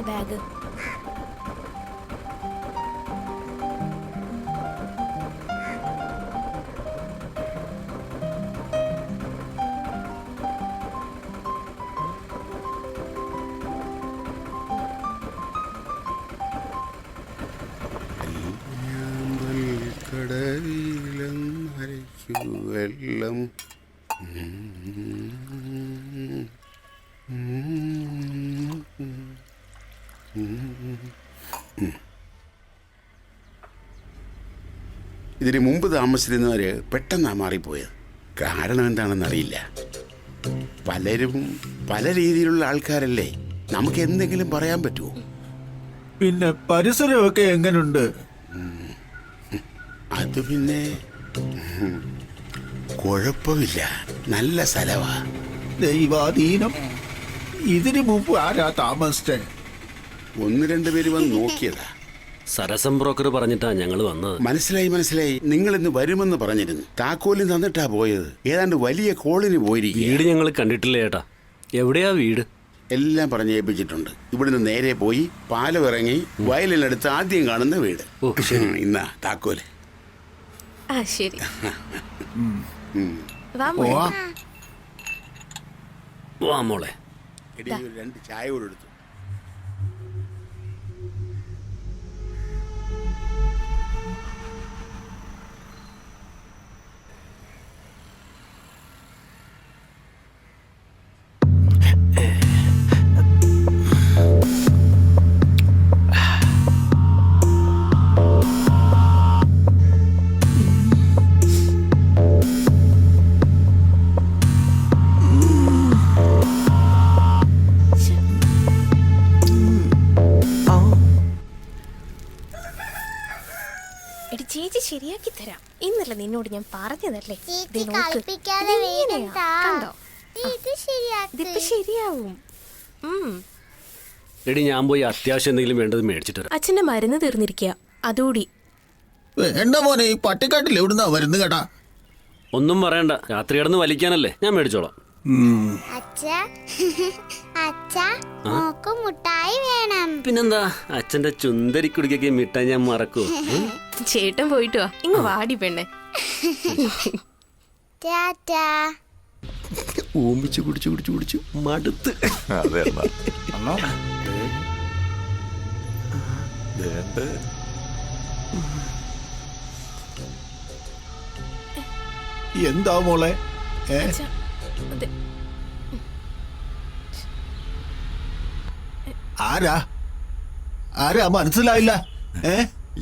Bag. വെള്ളം ഇതിന് മുമ്പ് താമസിച്ചിരുന്നവര് പെട്ടെന്നാ മാറിപ്പോയത്. കാരണം എന്താണെന്നറിയില്ല. പലരും പല രീതിയിലുള്ള ആൾക്കാരല്ലേ, നമുക്ക് എന്തെങ്കിലും പറയാൻ പറ്റുമോ? പിന്നെ പരിസരമൊക്കെ എങ്ങനുണ്ട്? അത് പിന്നെ കുഴപ്പമില്ല, നല്ല സ്ഥലവാ. ദൈവാധീനം. ഇതിനു മുമ്പ് ആരാ താമസിച്ചേ? 1-2 പേര് വന്ന് നോക്കിയതാ. സരസം ബ്രോക്കർ പറഞ്ഞിട്ടാ ഞങ്ങൾ വന്നത്. മനസ്സിലായി. നിങ്ങൾ ഇന്ന് വരുമെന്ന് പറഞ്ഞിരുന്നു. താക്കോലും തന്നിട്ടാ പോയത്. ഏതാണ്ട് വലിയ കോളിന് പോയിരിക്കും. വീട് ഞങ്ങൾ കണ്ടിട്ടില്ല ചേട്ടാ. എവിടെയാ വീട്? എല്ലാം പറഞ്ഞ് ഏൽപ്പിച്ചിട്ടുണ്ട്. ഇവിടുന്ന് നേരെ പോയി പാലം ഇറങ്ങി വയലിനടുത്ത് ആദ്യം കാണുന്ന വീട്. ഇന്നാ താക്കോല്. ശരി. വാ മോളെ. 2 ചായ കൂടെ എടുത്തു. ചേച്ചി ശരിയാക്കി തരാം. ഇന്നലെ നിന്നോട് ഞാൻ പറഞ്ഞതല്ലേ. ശരിയാവും. എടി ഞാൻ പോയി അത്യാവശ്യം എന്തെങ്കിലും വേണ്ടത് മേടിച്ചിട്ട് വരാം. അച്ഛന്റെ മരുന്ന് തീർന്നിരിക്കുക, അതോടി. വേണ്ട മോനെ, ഈ പട്ടിക്കാട്ടിൽ എവിടുന്നാ വരുന്നു കേട്ടാ? ഒന്നും പറയണ്ട, രാത്രി കിടന്ന് വലിക്കാനല്ലേ, ഞാൻ മേടിച്ചോളാം. പിന്നെന്താ, അച്ഛന്റെ ചുന്തരി കുടിക്കൊക്കെ മിഠായി ഞാൻ മറക്കൂ? ചേട്ടൻ പോയിട്ട് വാ, ഇങ്ങ് വാടി പെണ്ണെ. ഓമ്പിച്ച് കുടിച്ചു മടുത്ത്. എന്താ മോളെ? ആരാ മനസ്സിലായില്ല.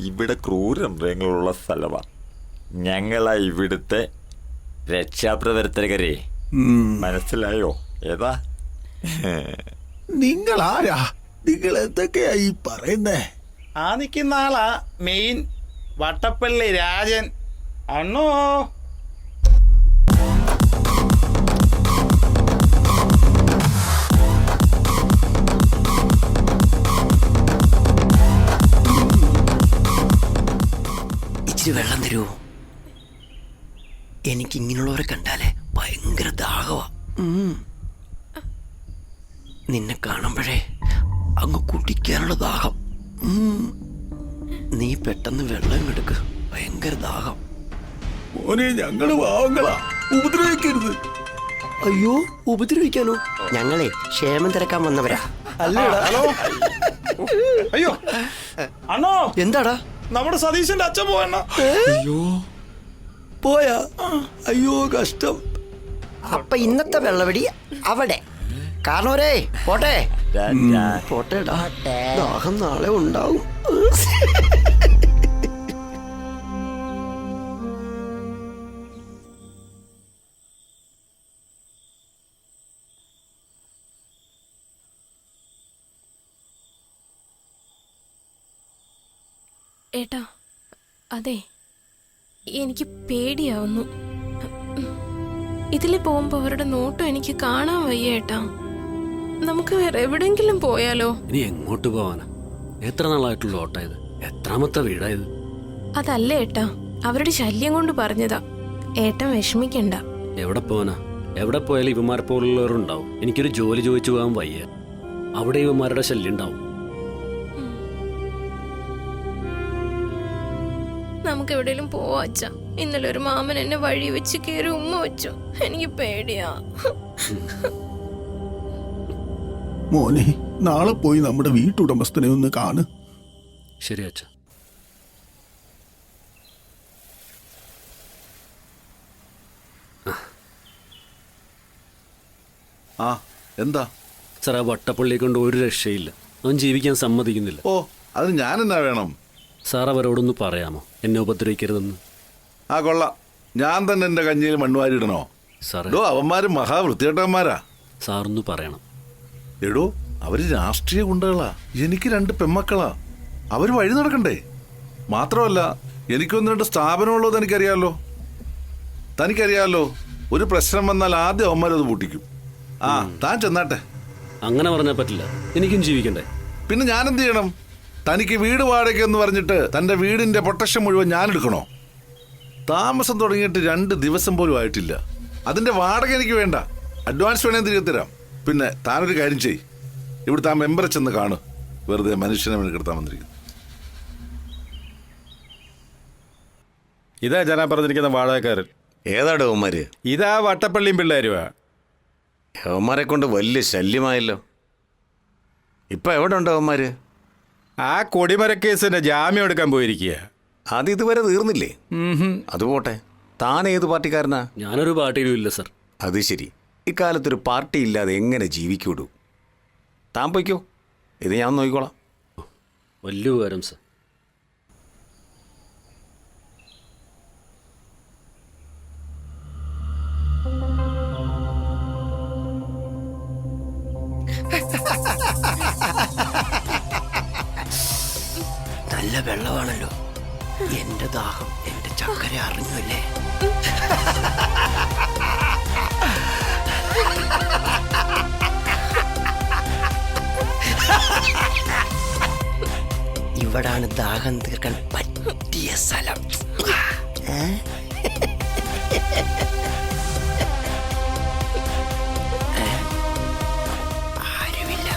ഇവിടെ ക്രൂരമൃഗങ്ങളുള്ള സ്ഥലമാ. ഞങ്ങളാ ഇവിടുത്തെ രക്ഷാപ്രവർത്തകരെ. മനസ്സിലായോ? ഏതാ നിങ്ങൾ ആരാ? നിങ്ങൾ എന്തൊക്കെയാ ഈ പറയുന്നേ? ആ നിൽക്കുന്ന ആളാ മെയിൻ വട്ടപ്പള്ളി രാജൻ. അണ്ണോ വെള്ളം തരുമോ? എനിക്ക് ഇങ്ങനെയുള്ളവരെ കണ്ടാലേ ഭയങ്കര ദാഹവാ. നിന്നെ കാണുമ്പോഴേ അങ്ങ് കുടിക്കാനുള്ള ദാഹം. നീ പെട്ടെന്ന് വെള്ളം എടുക്ക്, ഭയങ്കര ദാഹം. മോനെ, ഞങ്ങള് പാവങ്ങളാ, ഉപദ്രവിക്കരുത്. അയ്യോ, ഉപദ്രവിക്കാനോ? ഞങ്ങളെ ക്ഷേമം തിരക്കാൻ വന്നവരാ. അല്ലേടാ? അയ്യോ അണ്ണോ, എന്താടാ? നമ്മുടെ സതീശന്റെ അച്ഛൻ പോയണ്ണ. അയ്യോ, പോയാ? അയ്യോ, കഷ്ടം. അപ്പൊ ഇന്നത്തെ വെള്ളവടി അവിടെ കാരണവരേ. പോട്ടെ പോട്ടേടാ, ദാഹം നാളെ ഉണ്ടാവും. ഏട്ടാ, അതെ, എനിക്ക് പേടിയാവുന്നു. ഇതിൽ പോകുമ്പോ അവരുടെ നോട്ടം എനിക്ക് കാണാൻ വയ്യ ഏട്ടാ. നമുക്ക് വേറെ എവിടെങ്കിലും പോയാലോ? ഇനി എങ്ങോട്ട് പോവാനാ? എത്ര നാളായിട്ടുള്ള ഓട്ടായത്? എത്രാമത്തെ വീടായത്? അതല്ല ഏട്ടാ, അവരുടെ ശല്യം കൊണ്ട് പറഞ്ഞതാ. ഏട്ടൻ വിഷമിക്കണ്ട. എവിടെ പോവാനാ? എവിടെ പോയാലും ഇവന്മാരെ പോലുള്ളവരുണ്ടാവും. എനിക്കൊരു ജോലി ചോദിച്ചു പോകാൻ വയ്യ. അവിടെ ഇവന്മാരുടെ ശല്യം ഉണ്ടാവും. നമുക്ക് എവിടെയെങ്കിലും പോവാ അച്ഛാ. ഇന്നലെ ഒരു മാമൻ എന്നെ വഴി വെച്ച് കയറി ഉമ്മ വെച്ചു. എനിക്ക് പേടിയാ. മോനെ നാളെ പോയി നമ്മുടെ വീട്ടുടമസ്ഥനെ ഒന്ന് കാണ്. ശരി അച്ഛ. ആ എന്താ സാർ, ആ വട്ടപ്പള്ളിയെ കൊണ്ട് ഒരു രക്ഷയില്ല. അവൻ ജീവിക്കാൻ സമ്മതിക്കുന്നില്ല. ഓ അതിന് ഞാനെന്നാ വേണം? സാർ അവരോടൊന്ന് പറയാമോ എന്നെ ഉപദ്രവിക്കരുതെന്ന്? ആ കൊള്ളാം, ഞാൻ തന്നെ എൻ്റെ കഞ്ഞിയിൽ മണ്ണുവാരിടണോ? സാറേ, എടോ അവന്മാര് മഹാവൃത്തികെട്ടവന്മാരാ. സാറൊന്ന് പറയണം. എടോ അവര് രാഷ്ട്രീയ ഗുണ്ടകളാ. എനിക്ക് 2 പെമ്മക്കളാ. അവര് വഴി നടക്കണ്ടേ? മാത്രമല്ല എനിക്കൊന്ന് 2 സ്ഥാപനമുള്ളത് എനിക്കറിയാമല്ലോ. തനിക്കറിയാമല്ലോ, ഒരു പ്രശ്നം വന്നാൽ ആദ്യം അവന്മാരത് പൂട്ടിക്കും. ആ താൻ ചെന്നാട്ടെ. അങ്ങനെ പറഞ്ഞാൽ പറ്റില്ല, എനിക്കും ജീവിക്കണ്ടേ. പിന്നെ ഞാൻ എന്ത് ചെയ്യണം? തനിക്ക് വീട് വാടക എന്ന് പറഞ്ഞിട്ട് തൻ്റെ വീടിൻ്റെ പ്രൊട്ടക്ഷൻ മുഴുവൻ ഞാൻ എടുക്കണോ? താമസം തുടങ്ങിയിട്ട് 2 ദിവസം പോലും ആയിട്ടില്ല. അതിൻ്റെ വാടക എനിക്ക് വേണ്ട. അഡ്വാൻസ് വേണേ തിരികെ തരാം. പിന്നെ താനൊരു കാര്യം ചെയ്, ഇവിടുത്തെ ആ മെമ്പറെ ചെന്ന് കാണു. വെറുതെ മനുഷ്യനെ മെനക്കെടുത്താൻ വന്നിരിക്കുന്നു. ഇതാ ജനാ പറഞ്ഞിരിക്കുന്ന വാടകക്കാരൻ. ഏതാടോ അവന്മാര്? ഇതാ വട്ടപ്പള്ളിയും പിള്ളേരുവാ. അവന്മാരെ കൊണ്ട് വലിയ ശല്യമായല്ലോ. ഇപ്പൊ എവിടെ ഉണ്ടോ അവന്മാര്? ആ കൊടിമരക്കേസിന്റെ ജാമ്യം എടുക്കാൻ പോയിരിക്കുക. അത് ഇതുവരെ തീർന്നില്ലേ? അതുപോട്ടെ, താൻ ഏത് പാർട്ടിക്കാരനാ? ഞാനൊരു പാർട്ടിയിലും ഇല്ല സാർ. അത് ശരി. ഇക്കാലത്തൊരു പാർട്ടി ഇല്ലാതെ എങ്ങനെ ജീവിക്കൂടൂ? താൻ പോയിക്കോ, ഇത് ഞാൻ നോക്കിക്കോളാം. വലിയ ഉപകാരം സാർ. നല്ല വെള്ളമാണല്ലോ. എന്റെ ദാഹം എന്റെ ചക്കര അറിഞ്ഞല്ലേ. ഇവിടാണ് ദാഹം തീർക്കാൻ പറ്റിയ സ്ഥലം. ആരുമില്ല.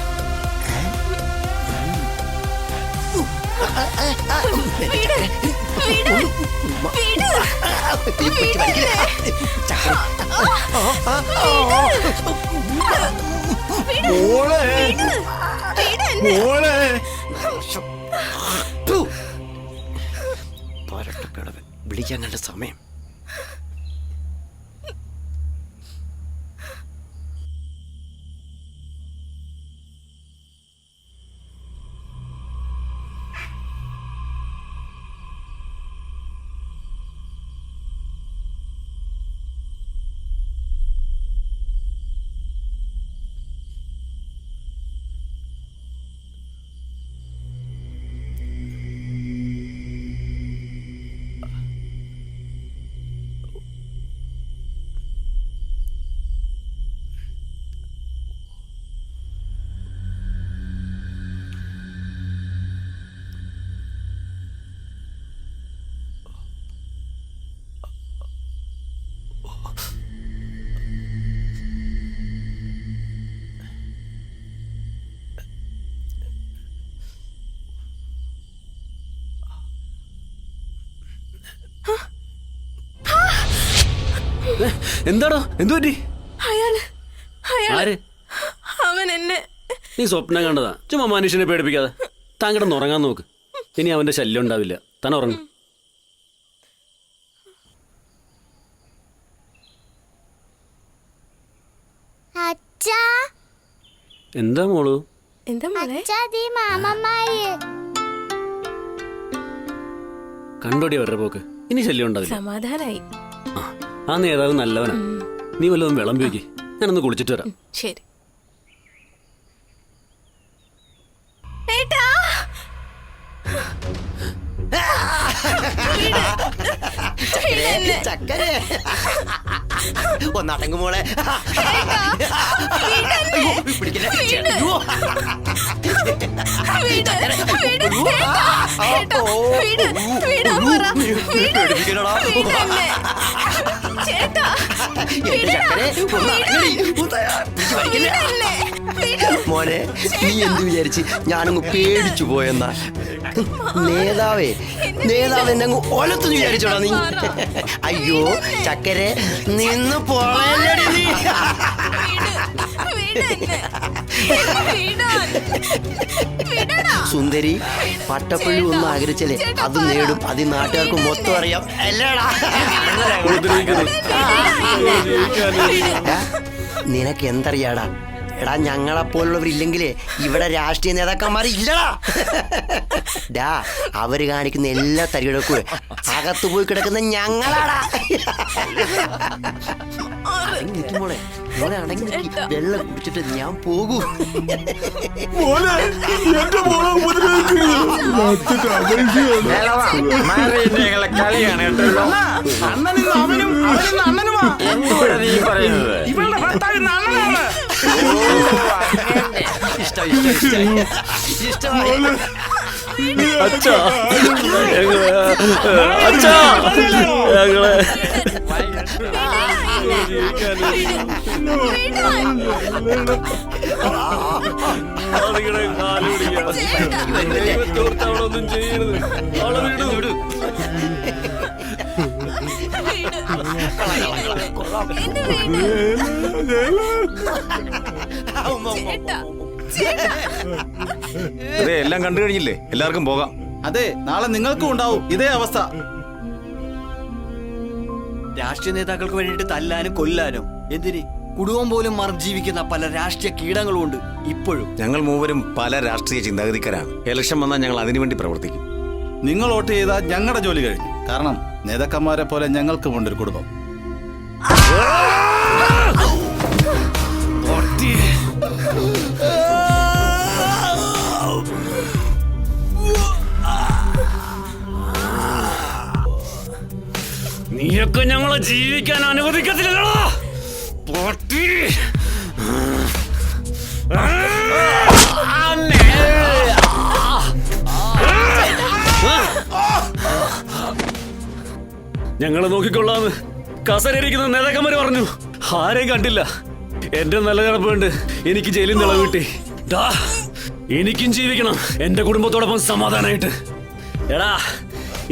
വിളിക്കാൻ കണ്ട സമയം. എന്താടോ, എന്തു പറ്റി? അയാള് അവൻ എന്നെ. നീ സ്വപ്നം കണ്ടതാ. ചുമ്മാ മനുഷ്യനെ പേടിപ്പിക്കാതെ താൻ കിടന്ന് ഉറങ്ങാൻ നോക്ക്. ഇനി അവന്റെ ശല്യം ഉണ്ടാവില്ല. താൻ ഉറങ്ങും. എന്താ മോളു? എന്താ മോളെ? കണ്ടോടി അവരുടെ പോക്ക്. ഇനി ശല്യം ഉണ്ടാവില്ല. സമാധാനായി. ആ നേതാവ് നല്ലവനാ. നീ വല്ലതും വിളമ്പി വയ്ക്ക്. ഞാനൊന്ന് കുളിച്ചിട്ട് വരാം. ശരി. ചക്കര ഒന്നടങ്ങ് മോളെ. വീട് ചേട്ടാ എന്റെ ചക്കരെ ഒന്ന് അടങ്ങടി. വിടല്ലേ? മോനെ നീ എന്ത് വിചാരിച്ച് ഞാനങ്ങ് പേടിച്ചു പോയെന്നാ? നേതാവേ എന്നെ അങ്ങ് ഒലത്തെന്ന് വിചാരിച്ചോടാ നീ? അയ്യോ ചക്കരെ നിന്ന് പോളയല്ലടി നീ. സുന്ദരി പട്ടപ്പള്ളി ഒന്നും ആഗ്രഹിച്ചല്ലേ അത് നേടും. അത് നാട്ടുകാർക്ക് മൊത്തം അറിയാം അല്ലേടാ? നിനക്ക് എന്തറിയാടാ? എടാ ഞങ്ങളെപ്പോലുള്ളവരില്ലെങ്കിലേ ഇവിടെ രാഷ്ട്രീയ നേതാക്കന്മാർ ഇല്ലടാ. ഡാ അവര് കാണിക്കുന്ന എല്ലാ തരികിടക്കും അകത്തു പോയി കിടക്കുന്ന ഞങ്ങളാടാ. മോളെ മോളെ അടങ്ങി നിൽക്ക്. വെള്ളം കുടിച്ചിട്ട് ഞാൻ പോകൂ. കളിയാണ് കേട്ടോ. എന്തുവാ നീ പറയുന്നത്? ഇഷ്ടമായി അച്ഛാ അച്ഛാ ഞങ്ങളെ അവളൊന്നും ചെയ്യരുത്. അവളെ വിടൂ. അതെ എല്ലാം കണ്ടു കഴിഞ്ഞില്ലേ? എല്ലാവർക്കും പോകാം. അതെ നാളെ നിങ്ങൾക്കും ഉണ്ടാവും ഇതേ അവസ്ഥ. രാഷ്ട്രീയ നേതാക്കൾക്ക് വേണ്ടിയിട്ട് തല്ലാനും കൊല്ലാനും എന്തിന് കുടുംബം പോലും മറന്ന് ജീവിക്കുന്ന പല രാഷ്ട്രീയ കീടങ്ങളും ഉണ്ട് ഇപ്പോഴും. ഞങ്ങൾ മൂവരും പല രാഷ്ട്രീയ ചിന്താഗതിക്കാരാണ്. ഇലക്ഷൻ വന്നാൽ ഞങ്ങൾ അതിനുവേണ്ടി പ്രവർത്തിക്കും. നിങ്ങൾ വോട്ട് ചെയ്താൽ ഞങ്ങളുടെ ജോലി കഴിഞ്ഞു. കാരണം നേതാക്കന്മാരെ പോലെ ഞങ്ങൾക്കും ഉണ്ടൊരു കുടുംബം. നീയൊക്കെ ഞങ്ങളെ ജീവിക്കാൻ അനുവദിക്കത്തില്ലല്ലോ. ഞങ്ങളെ നോക്കിക്കൊള്ളാന്ന് കസരയിരിക്കുന്ന നേതാക്കന്മാര് പറഞ്ഞു. ആരെയും കണ്ടില്ല. എന്റെ നല്ല കിടപ്പുണ്ട്. എനിക്ക് ജയിലിൽ നിന്ന് ഇളവ് കിട്ടി. എനിക്കും ജീവിക്കണം എന്റെ കുടുംബത്തോടൊപ്പം സമാധാനമായിട്ട്. എടാ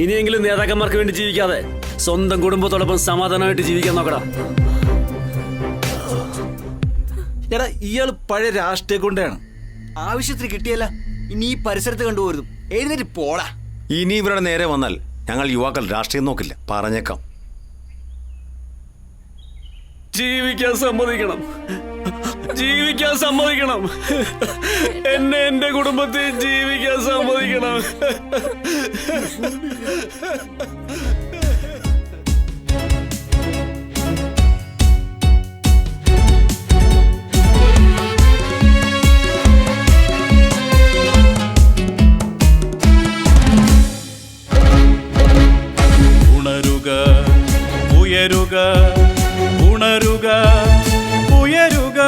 ഇനിയെങ്കിലും നേതാക്കന്മാർക്ക് വേണ്ടി ജീവിക്കാതെ സ്വന്തം കുടുംബത്തോടൊപ്പം സമാധാനമായിട്ട് ജീവിക്കാൻ നോക്കടാ. എടാ ഇയാൾ പഴയ രാഷ്ട്രീയ കൊണ്ടാണ്. ആവശ്യത്തിന് കിട്ടിയല്ല ഇനി ഈ പരിസരത്ത് കണ്ടുപോരുന്നു. എഴുന്നേറ്റ് പോടാ. ഇനി ഇവരുടെ നേരെ വന്നാൽ ഞങ്ങൾ യുവാക്കൾ രാഷ്ട്രീയം നോക്കില്ല, പറഞ്ഞേക്കാം. ജീവിക്കാൻ സമ്മതിക്കണം. ജീവിക്കാൻ സമ്മതിക്കണം. എന്നെ എന്റെ കുടുംബത്തെ ജീവിക്കാൻ സമ്മതിക്കണം. ഉണരുക ഉയരുക ഉണരുക ഉയരുക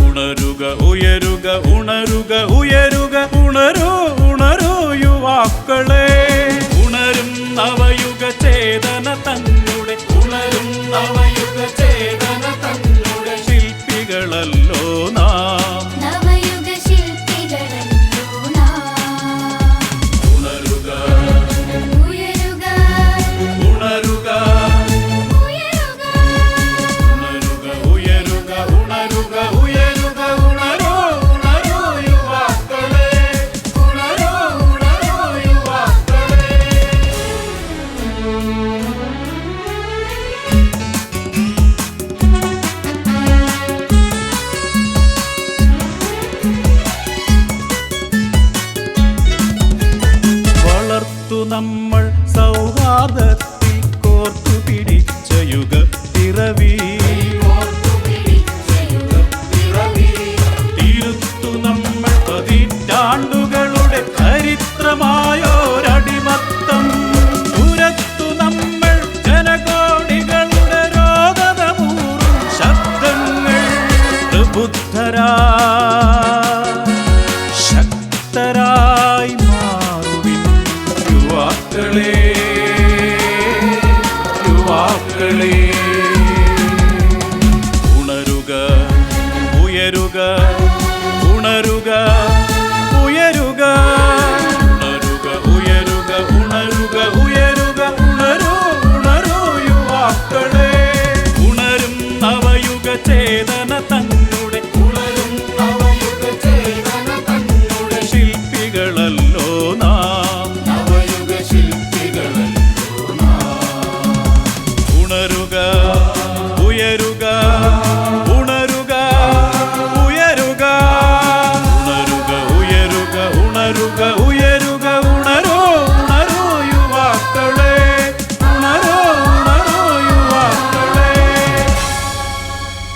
ഉണരുക ഉയരുക ഉണരുക ഉയരുക ഉണരൂ ഉണരൂ യുവാക്കളെ. ഉണരും നവയുഗ ചേതന തന്നുടെ ഉണരും നവയുഗ ചേതന തന്നുടെ ശില്പികളല്ലോ നാം. നവയുഗ ശില്പികളല്ലോ നാം. ഉണരുക ഉയരുക ഉണരുക ഉണരുക ഉണരുക ഉയരുക ഉണരൂ ഉണരൂ യുവാക്കളെ. ഉണരൂ ഉണരൂ യുവാക്കളെ. വളർത്തു നമ്മൾ സൗഹാർദ്ദത്തിൽ കോർത്തു പിടിച്ച യുഗപ്പിറവി. തിരുത്തു നമ്മൾ പതിറ്റാണ്ടുകളുടെ ചരിത്രമായോരടിമത്തം. തുരത്തു നമ്മൾ മകളെ